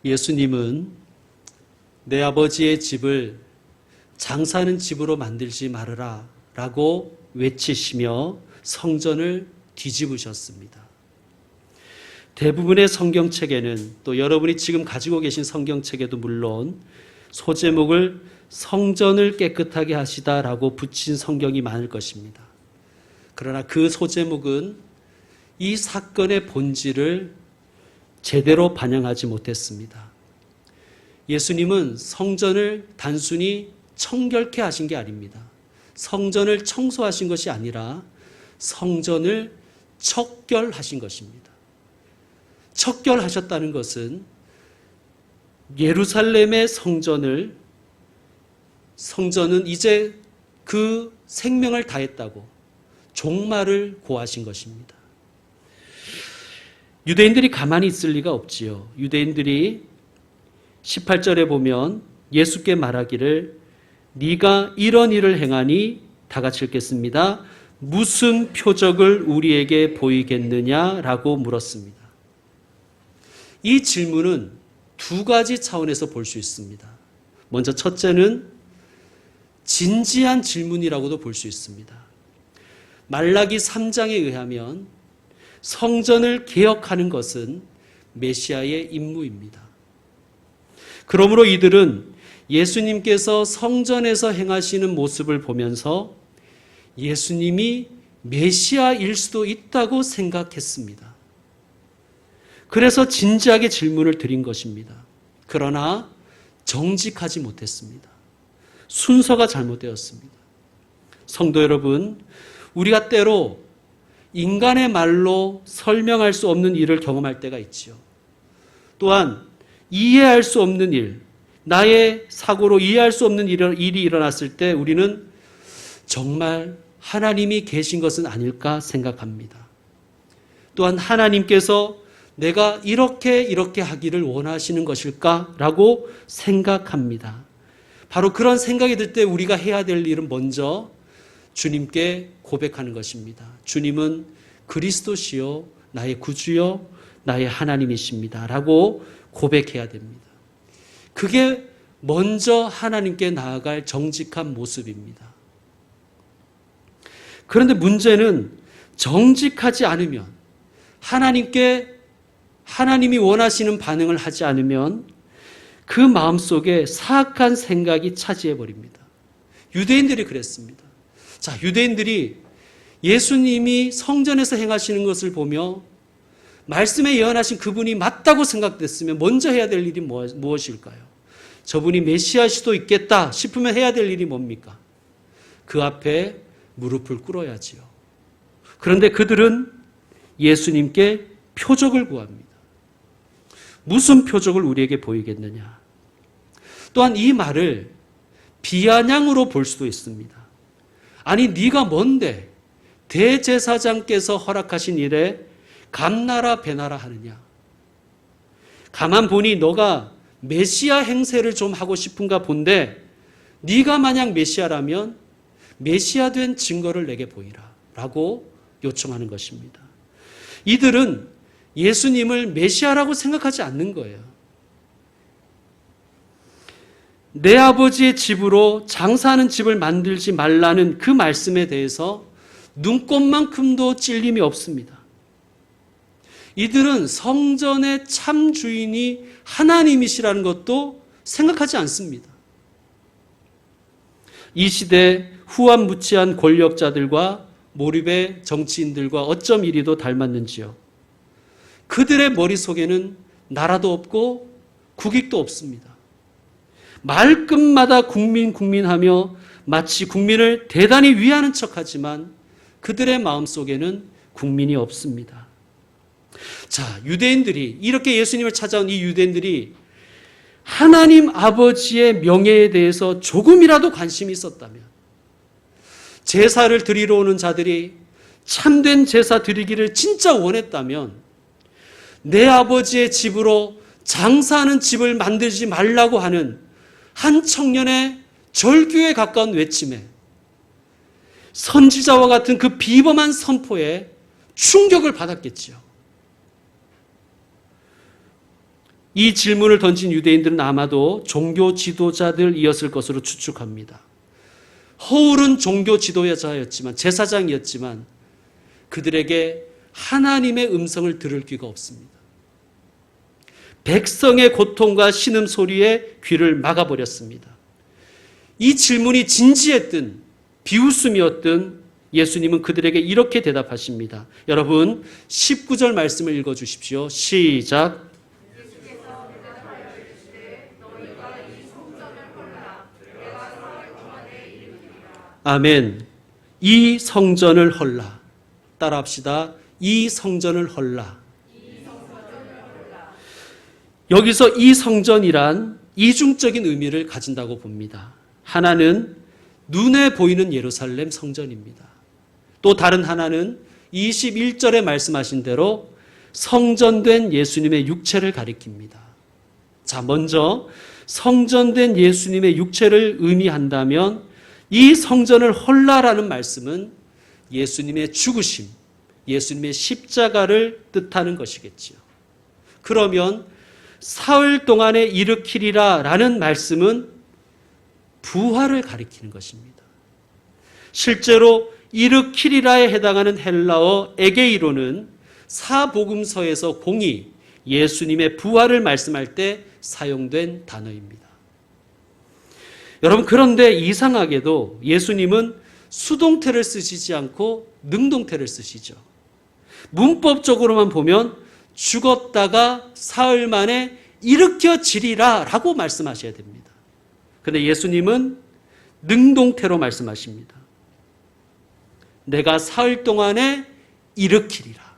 예수님은 내 아버지의 집을 장사하는 집으로 만들지 말아라 라고 외치시며 성전을 뒤집으셨습니다. 대부분의 성경책에는 또 여러분이 지금 가지고 계신 성경책에도 물론 소제목을 성전을 깨끗하게 하시다라고 붙인 성경이 많을 것입니다. 그러나 그 소제목은 이 사건의 본질을 제대로 반영하지 못했습니다. 예수님은 성전을 단순히 청결케 하신 게 아닙니다. 성전을 청소하신 것이 아니라 성전을 척결하신 것입니다. 척결하셨다는 것은 예루살렘의 성전은 이제 그 생명을 다했다고 종말을 고하신 것입니다. 유대인들이 가만히 있을 리가 없지요. 유대인들이 18절에 보면 예수께 말하기를 네가 이런 일을 행하니 다 같이 읽겠습니다. 무슨 표적을 우리에게 보이겠느냐라고 물었습니다. 이 질문은 두 가지 차원에서 볼 수 있습니다. 먼저 첫째는 진지한 질문이라고도 볼 수 있습니다. 말라기 3장에 의하면 성전을 개혁하는 것은 메시아의 임무입니다. 그러므로 이들은 예수님께서 성전에서 행하시는 모습을 보면서 예수님이 메시아일 수도 있다고 생각했습니다. 그래서 진지하게 질문을 드린 것입니다. 그러나 정직하지 못했습니다. 순서가 잘못되었습니다. 성도 여러분, 우리가 때로 인간의 말로 설명할 수 없는 일을 경험할 때가 있지요. 또한 이해할 수 없는 일, 나의 사고로 이해할 수 없는 일이 일어났을 때 우리는 정말 하나님이 계신 것은 아닐까 생각합니다. 또한 하나님께서 내가 이렇게 하기를 원하시는 것일까라고 생각합니다. 바로 그런 생각이 들 때 우리가 해야 될 일은 먼저 주님께 고백하는 것입니다. 주님은 그리스도시요 나의 구주요 나의 하나님이십니다 라고 고백해야 됩니다. 그게 먼저 하나님께 나아갈 정직한 모습입니다. 그런데 문제는 정직하지 않으면 하나님이 원하시는 반응을 하지 않으면 그 마음속에 사악한 생각이 차지해버립니다. 유대인들이 그랬습니다. 자, 유대인들이 예수님이 성전에서 행하시는 것을 보며 말씀에 예언하신 그분이 맞다고 생각됐으면 먼저 해야 될 일이 무엇일까요? 저분이 메시아일 수도 있겠다 싶으면 해야 될 일이 뭡니까? 그 앞에 무릎을 꿇어야지요. 그런데 그들은 예수님께 표적을 구합니다. 무슨 표적을 우리에게 보이겠느냐? 또한 이 말을 비아냥으로 볼 수도 있습니다. 아니 네가 뭔데 대제사장께서 허락하신 일에 감나라 배나라 하느냐? 가만 보니 너가 메시아 행세를 좀 하고 싶은가 본데 네가 만약 메시아라면 메시아 된 증거를 내게 보이라 라고 요청하는 것입니다. 이들은 예수님을 메시아라고 생각하지 않는 거예요. 내 아버지의 집으로 장사하는 집을 만들지 말라는 그 말씀에 대해서 눈꼽만큼도 찔림이 없습니다. 이들은 성전의 참 주인이 하나님이시라는 것도 생각하지 않습니다. 이 시대 후한무치한 권력자들과 몰입의 정치인들과 어쩜 이리도 닮았는지요. 그들의 머릿속에는 나라도 없고 국익도 없습니다. 말끝마다 국민하며 마치 국민을 대단히 위하는 척하지만 그들의 마음속에는 국민이 없습니다. 자, 유대인들이 이렇게 예수님을 찾아온 이 유대인들이 하나님 아버지의 명예에 대해서 조금이라도 관심이 있었다면, 제사를 드리러 오는 자들이 참된 제사 드리기를 진짜 원했다면 내 아버지의 집으로 장사하는 집을 만들지 말라고 하는 한 청년의 절규에 가까운 외침에, 선지자와 같은 그 비범한 선포에 충격을 받았겠지요. 이 질문을 던진 유대인들은 아마도 종교 지도자들이었을 것으로 추측합니다. 허울은 종교 지도자였지만, 제사장이었지만 그들에게 하나님의 음성을 들을 귀가 없습니다. 백성의 고통과 신음소리에 귀를 막아버렸습니다. 이 질문이 진지했든 비웃음이었든 예수님은 그들에게 이렇게 대답하십니다. 여러분 19절 말씀을 읽어주십시오. 시작. 아멘. 이 성전을 헐라. 따라합시다. 이 성전을 헐라. 여기서 이 성전이란 이중적인 의미를 가진다고 봅니다. 하나는 눈에 보이는 예루살렘 성전입니다. 또 다른 하나는 21절에 말씀하신 대로 성전된 예수님의 육체를 가리킵니다. 자, 먼저 성전된 예수님의 육체를 의미한다면 이 성전을 헐라라는 말씀은 예수님의 죽으심, 예수님의 십자가를 뜻하는 것이겠지요. 그러면 사흘 동안에 일으키리라 라는 말씀은 부활을 가리키는 것입니다. 실제로 일으키리라에 해당하는 헬라어 에게이로는 사복음서에서 공히 예수님의 부활을 말씀할 때 사용된 단어입니다. 여러분, 그런데 이상하게도 예수님은 수동태를 쓰시지 않고 능동태를 쓰시죠. 문법적으로만 보면 죽었다가 사흘 만에 일으켜지리라 라고 말씀하셔야 됩니다. 그런데 예수님은 능동태로 말씀하십니다. 내가 사흘 동안에 일으키리라.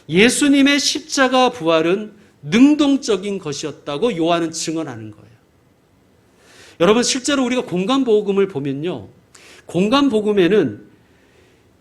예수님의 십자가 부활은 능동적인 것이었다고 요한은 증언하는 거예요. 여러분, 실제로 우리가 공간복음을 보면요, 공간복음에는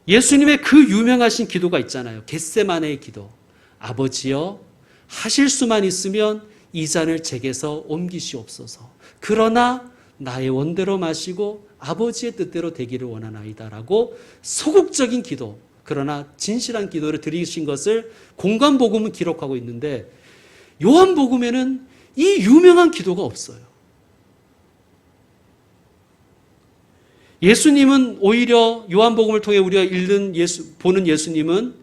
예수님의 그 유명하신 기도가 있잖아요. 겟세마네의 기도. 아버지여, 하실 수만 있으면 이 잔을 제게서 옮기시옵소서. 그러나 나의 원대로 마시고 아버지의 뜻대로 되기를 원하나이다 라고 소극적인 기도, 그러나 진실한 기도를 드리신 것을 공간복음은 기록하고 있는데 요한복음에는 이 유명한 기도가 없어요. 예수님은 오히려 요한복음을 통해 우리가 보는 예수님은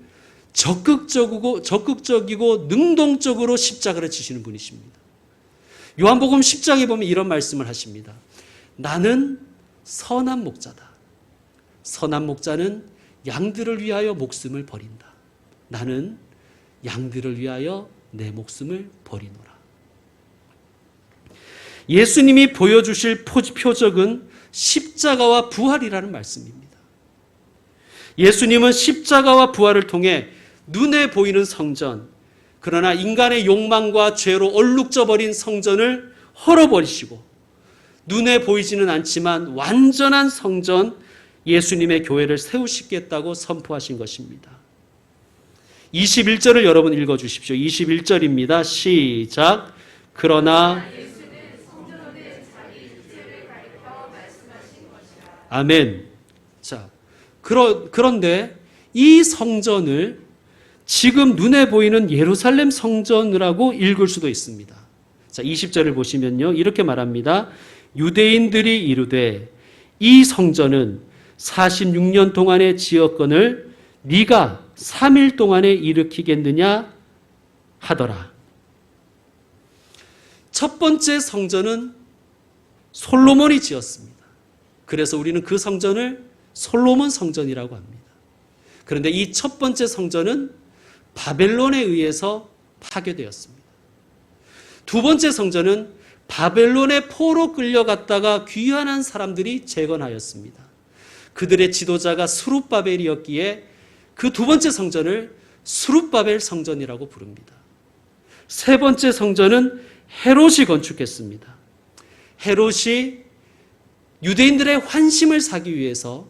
적극적이고 능동적으로 십자가를 지시는 분이십니다. 요한복음 10장에 보면 이런 말씀을 하십니다. 나는 선한 목자다. 선한 목자는 양들을 위하여 목숨을 버린다. 나는 양들을 위하여 내 목숨을 버리노라. 예수님이 보여주실 표적은 십자가와 부활이라는 말씀입니다. 예수님은 십자가와 부활을 통해 눈에 보이는 성전, 그러나 인간의 욕망과 죄로 얼룩져버린 성전을 헐어버리시고 눈에 보이지는 않지만 완전한 성전, 예수님의 교회를 세우시겠다고 선포하신 것입니다. 21절을 여러분 읽어주십시오. 21절입니다. 시작. 그러나 아멘. 자, 그런데 이 성전을 지금 눈에 보이는 예루살렘 성전이라고 읽을 수도 있습니다. 자, 20절을 보시면요, 이렇게 말합니다. 유대인들이 이르되 이 성전은 46년 동안의 지었건을 네가 3일 동안에 일으키겠느냐 하더라. 첫 번째 성전은 솔로몬이 지었습니다. 그래서 우리는 그 성전을 솔로몬 성전이라고 합니다. 그런데 이 첫 번째 성전은 바벨론에 의해서 파괴되었습니다. 두 번째 성전은 바벨론의 포로 끌려갔다가 귀환한 사람들이 재건하였습니다. 그들의 지도자가 스룹바벨이었기에 그 두 번째 성전을 스룹바벨 성전이라고 부릅니다. 세 번째 성전은 헤롯이 건축했습니다. 헤롯이 유대인들의 환심을 사기 위해서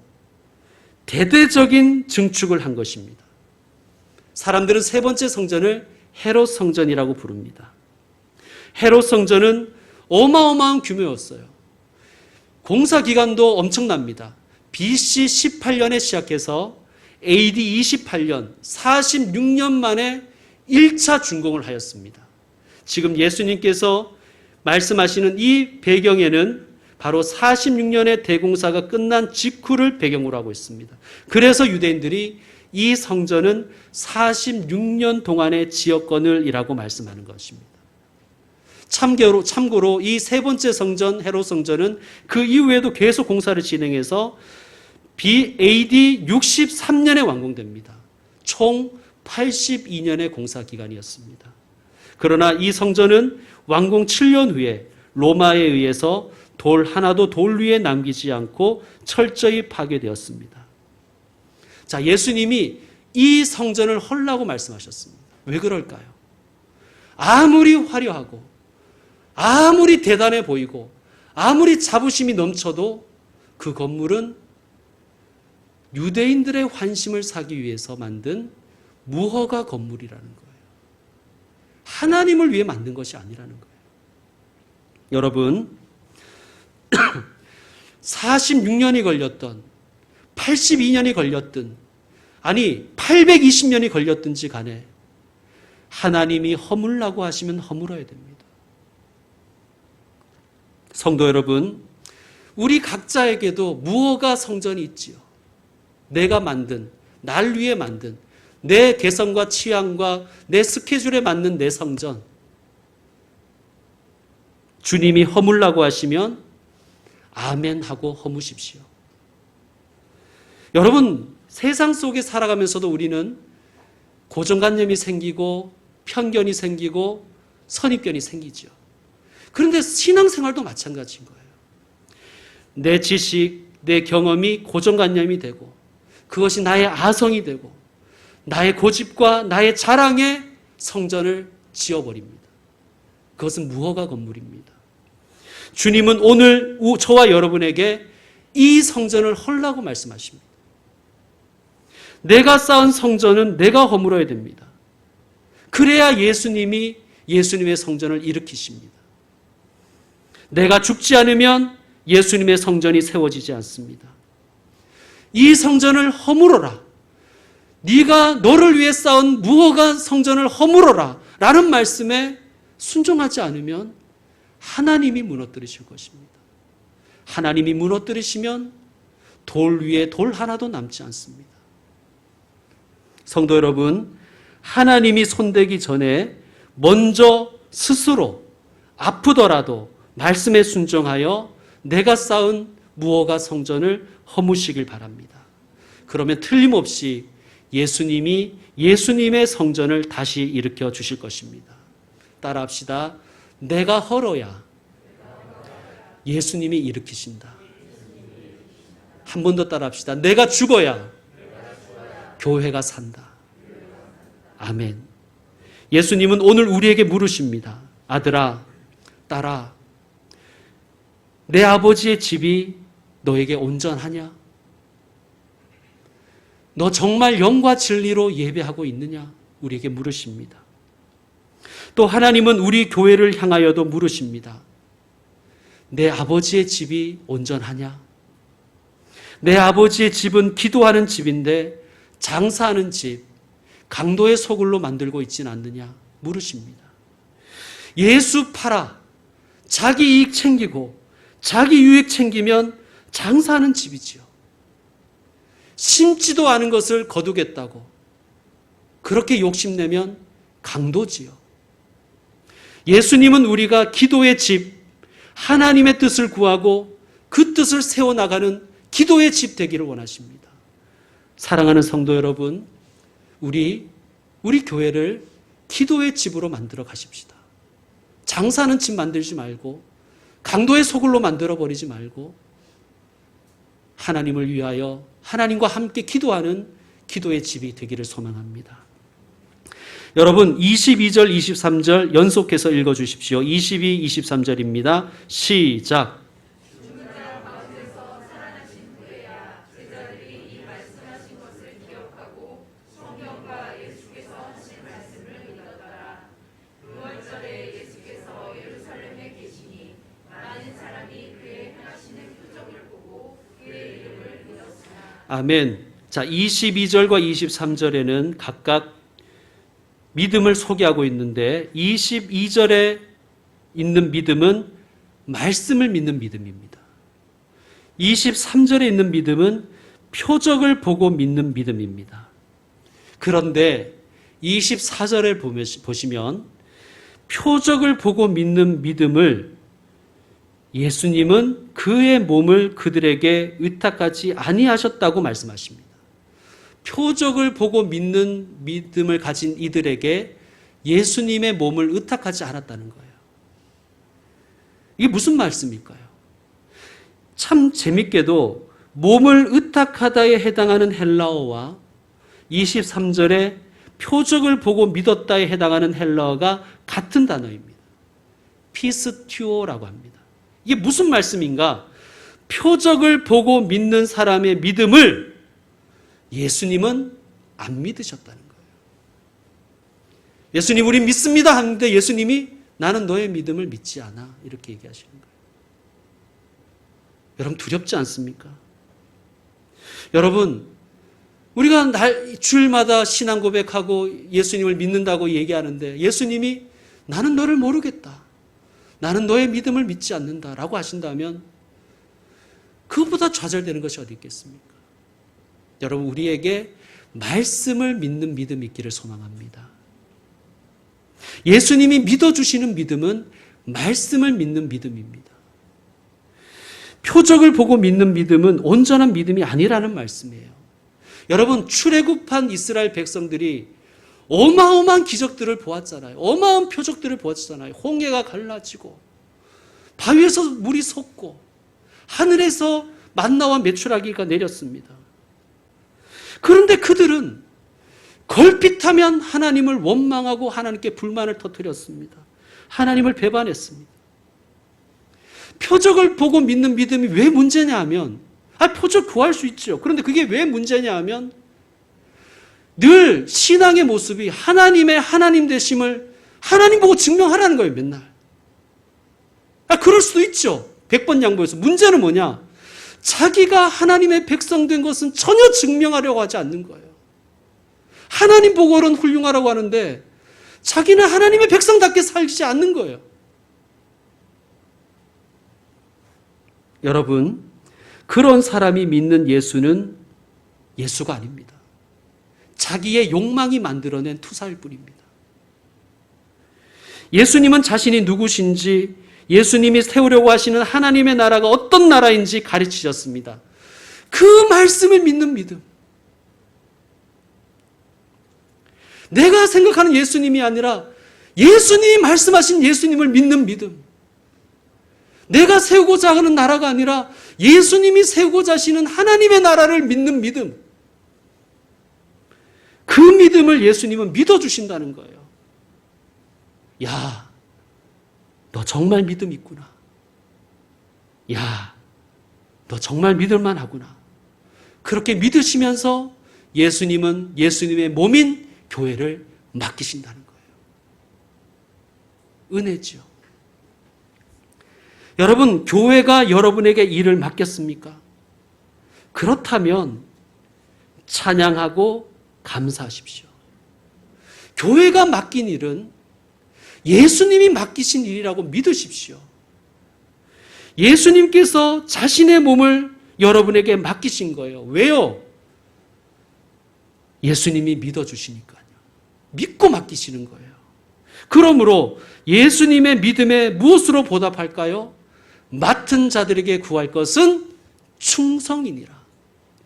대대적인 증축을 한 것입니다. 사람들은 세 번째 성전을 헤롯 성전이라고 부릅니다. 헤롯 성전은 어마어마한 규모였어요. 공사 기간도 엄청납니다. BC 18년에 시작해서 AD 28년 46년 만에 1차 준공을 하였습니다. 지금 예수님께서 말씀하시는 이 배경에는 바로 46년의 대공사가 끝난 직후를 배경으로 하고 있습니다. 그래서 유대인들이 이 성전은 46년 동안의 지역권을이라고 말씀하는 것입니다. 참고로 이 세 번째 성전, 헤롯 성전은 그 이후에도 계속 공사를 진행해서 AD 63년에 완공됩니다. 총 82년의 공사 기간이었습니다. 그러나 이 성전은 완공 7년 후에 로마에 의해서 돌 하나도 돌 위에 남기지 않고 철저히 파괴되었습니다. 자, 예수님이 이 성전을 헐라고 말씀하셨습니다. 왜 그럴까요? 아무리 화려하고 아무리 대단해 보이고 아무리 자부심이 넘쳐도 그 건물은 유대인들의 환심을 사기 위해서 만든 무허가 건물이라는 거예요. 하나님을 위해 만든 것이 아니라는 거예요. 여러분, 46년이 걸렸던 82년이 걸렸든 아니 820년이 걸렸든지 간에 하나님이 허물라고 하시면 허물어야 됩니다. 성도 여러분, 우리 각자에게도 무허가 성전이 있지요. 내가 만든, 날 위해 만든 내 개성과 취향과 내 스케줄에 맞는 내 성전. 주님이 허물라고 하시면 아멘 하고 허무십시오. 여러분, 세상 속에 살아가면서도 우리는 고정관념이 생기고 편견이 생기고 선입견이 생기죠. 그런데 신앙생활도 마찬가지인 거예요. 내 지식, 내 경험이 고정관념이 되고 그것이 나의 아성이 되고 나의 고집과 나의 자랑에 성전을 지어버립니다. 그것은 무허가 건물입니다. 주님은 오늘 저와 여러분에게 이 성전을 헐라고 말씀하십니다. 내가 쌓은 성전은 내가 허물어야 됩니다. 그래야 예수님이 예수님의 성전을 일으키십니다. 내가 죽지 않으면 예수님의 성전이 세워지지 않습니다. 이 성전을 허물어라. 네가 너를 위해 쌓은 무허가 성전을 허물어라 라는 말씀에 순종하지 않으면 하나님이 무너뜨리실 것입니다. 하나님이 무너뜨리시면 돌 위에 돌 하나도 남지 않습니다. 성도 여러분, 하나님이 손대기 전에 먼저 스스로 아프더라도 말씀에 순종하여 내가 쌓은 무허가 성전을 허무시길 바랍니다. 그러면 틀림없이 예수님이 예수님의 성전을 다시 일으켜 주실 것입니다. 따라합시다. 내가 헐어야 예수님이 일으키신다. 한 번 더 따라합시다. 내가 죽어야 교회가 산다. 아멘. 예수님은 오늘 우리에게 물으십니다. 아들아, 딸아, 내 아버지의 집이 너에게 온전하냐? 너 정말 영과 진리로 예배하고 있느냐? 우리에게 물으십니다. 또 하나님은 우리 교회를 향하여도 물으십니다. 내 아버지의 집이 온전하냐? 내 아버지의 집은 기도하는 집인데 장사하는 집, 강도의 소굴로 만들고 있지는 않느냐? 물으십니다. 예수 팔아 자기 이익 챙기고 자기 유익 챙기면 장사하는 집이지요. 심지도 않은 것을 거두겠다고 그렇게 욕심내면 강도지요. 예수님은 우리가 기도의 집, 하나님의 뜻을 구하고 그 뜻을 세워나가는 기도의 집 되기를 원하십니다. 사랑하는 성도 여러분, 우리 교회를 기도의 집으로 만들어 가십시다. 장사하는 집 만들지 말고 강도의 소굴로 만들어버리지 말고 하나님을 위하여 하나님과 함께 기도하는 기도의 집이 되기를 소망합니다. 여러분 22절 23절 연속해서 읽어주십시오. 22, 23절입니다. 시작. 아멘. 자, 22절과 23절에는 각각 믿음을 소개하고 있는데 22절에 있는 믿음은 말씀을 믿는 믿음입니다. 23절에 있는 믿음은 표적을 보고 믿는 믿음입니다. 그런데 24절을 보시면 표적을 보고 믿는 믿음을 예수님은 그의 몸을 그들에게 의탁하지 아니하셨다고 말씀하십니다. 표적을 보고 믿는 믿음을 가진 이들에게 예수님의 몸을 의탁하지 않았다는 거예요. 이게 무슨 말씀일까요? 참 재밌게도 몸을 의탁하다에 해당하는 헬라어와 23절에 표적을 보고 믿었다에 해당하는 헬라어가 같은 단어입니다. 피스튜오라고 합니다. 이게 무슨 말씀인가? 표적을 보고 믿는 사람의 믿음을 예수님은 안 믿으셨다는 거예요. 예수님 우리 믿습니다 하는데 예수님이 나는 너의 믿음을 믿지 않아 이렇게 얘기하시는 거예요. 여러분 두렵지 않습니까? 여러분 우리가 주일마다 신앙 고백하고 예수님을 믿는다고 얘기하는데 예수님이 나는 너를 모르겠다. 나는 너의 믿음을 믿지 않는다 라고 하신다면 그것보다 좌절되는 것이 어디 있겠습니까? 여러분 우리에게 말씀을 믿는 믿음이 있기를 소망합니다. 예수님이 믿어주시는 믿음은 말씀을 믿는 믿음입니다. 표적을 보고 믿는 믿음은 온전한 믿음이 아니라는 말씀이에요. 여러분 출애굽한 이스라엘 백성들이 어마어마한 기적들을 보았잖아요. 어마어마한 표적들을 보았잖아요. 홍해가 갈라지고 바위에서 물이 솟고 하늘에서 만나와 메추라기가 내렸습니다. 그런데 그들은 걸핏하면 하나님을 원망하고 하나님께 불만을 터뜨렸습니다. 하나님을 배반했습니다. 표적을 보고 믿는 믿음이 왜 문제냐 하면 표적 구할 수 있죠. 그런데 그게 왜 문제냐 하면 늘 신앙의 모습이 하나님의 하나님 되심을 하나님 보고 증명하라는 거예요. 맨날. 그럴 수도 있죠. 100번 양보해서. 문제는 뭐냐? 자기가 하나님의 백성 된 것은 전혀 증명하려고 하지 않는 거예요. 하나님 보고는 훌륭하라고 하는데 자기는 하나님의 백성답게 살지 않는 거예요. 여러분, 그런 사람이 믿는 예수는 예수가 아닙니다. 자기의 욕망이 만들어낸 투사일 뿐입니다. 예수님은 자신이 누구신지 예수님이 세우려고 하시는 하나님의 나라가 어떤 나라인지 가르치셨습니다. 그 말씀을 믿는 믿음. 내가 생각하는 예수님이 아니라 예수님이 말씀하신 예수님을 믿는 믿음. 내가 세우고자 하는 나라가 아니라 예수님이 세우고자 하시는 하나님의 나라를 믿는 믿음. 그 믿음을 예수님은 믿어주신다는 거예요. 야, 너 정말 믿음 있구나. 야, 너 정말 믿을만 하구나. 그렇게 믿으시면서 예수님은 예수님의 몸인 교회를 맡기신다는 거예요. 은혜죠. 여러분, 교회가 여러분에게 일을 맡겼습니까? 그렇다면 찬양하고 감사하십시오. 교회가 맡긴 일은 예수님이 맡기신 일이라고 믿으십시오. 예수님께서 자신의 몸을 여러분에게 맡기신 거예요. 왜요? 예수님이 믿어주시니까요. 믿고 맡기시는 거예요. 그러므로 예수님의 믿음에 무엇으로 보답할까요? 맡은 자들에게 구할 것은 충성이니라.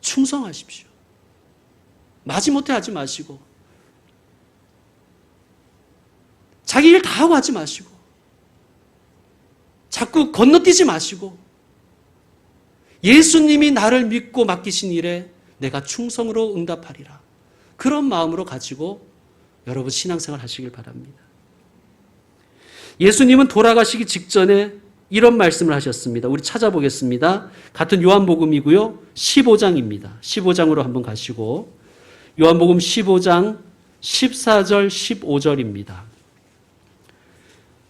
충성하십시오. 마지못해 하지 마시고 자기 일 다 하고 하지 마시고 자꾸 건너뛰지 마시고 예수님이 나를 믿고 맡기신 일에 내가 충성으로 응답하리라. 그런 마음으로 가지고 여러분 신앙생활 하시길 바랍니다. 예수님은 돌아가시기 직전에 이런 말씀을 하셨습니다. 우리 찾아보겠습니다. 같은 요한복음이고요. 15장입니다. 15장으로 한번 가시고 요한복음 15장 14절 15절입니다.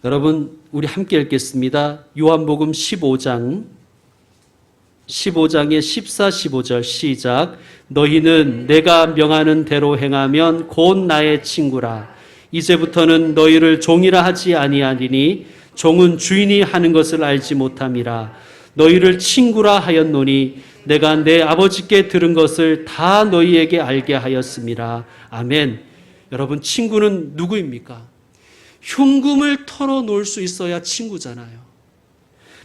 여러분 우리 함께 읽겠습니다. 요한복음 15장의 14, 15절 시작. 너희는 내가 명하는 대로 행하면 곧 나의 친구라. 이제부터는 너희를 종이라 하지 아니하리니 종은 주인이 하는 것을 알지 못함이라. 너희를 친구라 하였노니 내가 내 아버지께 들은 것을 다 너희에게 알게 하였음이라. 아멘. 여러분, 친구는 누구입니까? 흉금을 털어놓을 수 있어야 친구잖아요.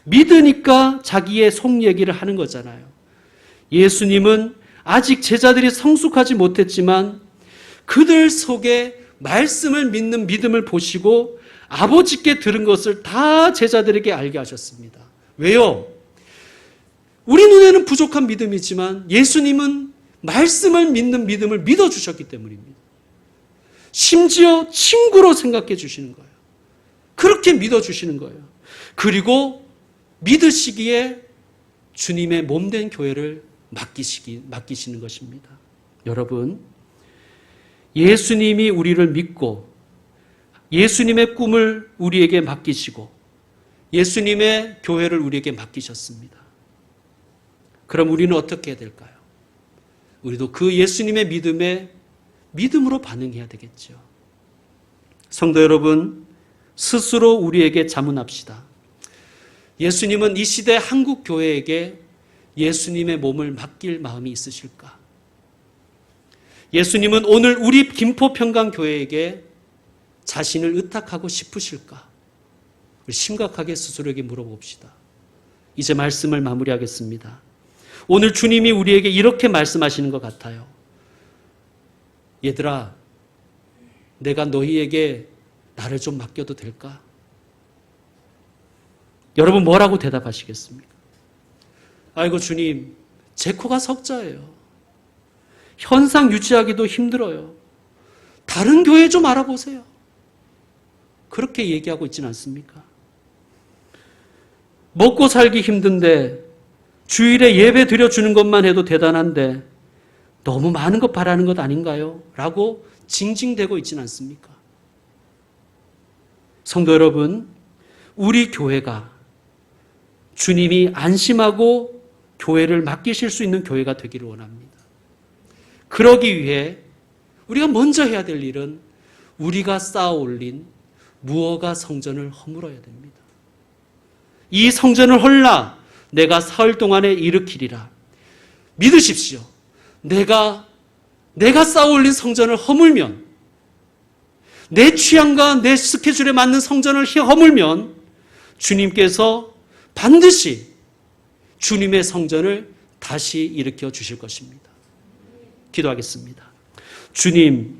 믿으니까 자기의 속 얘기를 하는 거잖아요. 예수님은 아직 제자들이 성숙하지 못했지만 그들 속에 말씀을 믿는 믿음을 보시고 아버지께 들은 것을 다 제자들에게 알게 하셨습니다. 왜요? 우리 눈에는 부족한 믿음이지만 예수님은 말씀을 믿는 믿음을 믿어주셨기 때문입니다. 심지어 친구로 생각해 주시는 거예요. 그렇게 믿어주시는 거예요. 그리고 믿으시기에 주님의 몸된 교회를 맡기시는 것입니다. 여러분, 예수님이 우리를 믿고 예수님의 꿈을 우리에게 맡기시고 예수님의 교회를 우리에게 맡기셨습니다. 그럼 우리는 어떻게 해야 될까요? 우리도 그 예수님의 믿음에 믿음으로 반응해야 되겠죠. 성도 여러분, 스스로 우리에게 자문합시다. 예수님은 이 시대 한국 교회에게 예수님의 몸을 맡길 마음이 있으실까? 예수님은 오늘 우리 김포평강교회에게 자신을 의탁하고 싶으실까? 우리 심각하게 스스로에게 물어봅시다. 이제 말씀을 마무리하겠습니다. 오늘 주님이 우리에게 이렇게 말씀하시는 것 같아요. 얘들아, 내가 너희에게 나를 좀 맡겨도 될까? 여러분 뭐라고 대답하시겠습니까? 아이고 주님, 제 코가 석자예요. 현상 유지하기도 힘들어요. 다른 교회 좀 알아보세요. 그렇게 얘기하고 있지는 않습니까? 먹고 살기 힘든데 주일에 예배 드려주는 것만 해도 대단한데 너무 많은 것 바라는 것 아닌가요? 라고 징징대고 있지는 않습니까? 성도 여러분, 우리 교회가 주님이 안심하고 교회를 맡기실 수 있는 교회가 되기를 원합니다. 그러기 위해 우리가 먼저 해야 될 일은 우리가 쌓아 올린 무허가 성전을 허물어야 됩니다. 이 성전을 헐라 내가 사흘 동안에 일으키리라. 믿으십시오. 내가 쌓아 올린 성전을 허물면, 내 취향과 내 스케줄에 맞는 성전을 허물면 주님께서 반드시 주님의 성전을 다시 일으켜 주실 것입니다. 기도하겠습니다. 주님,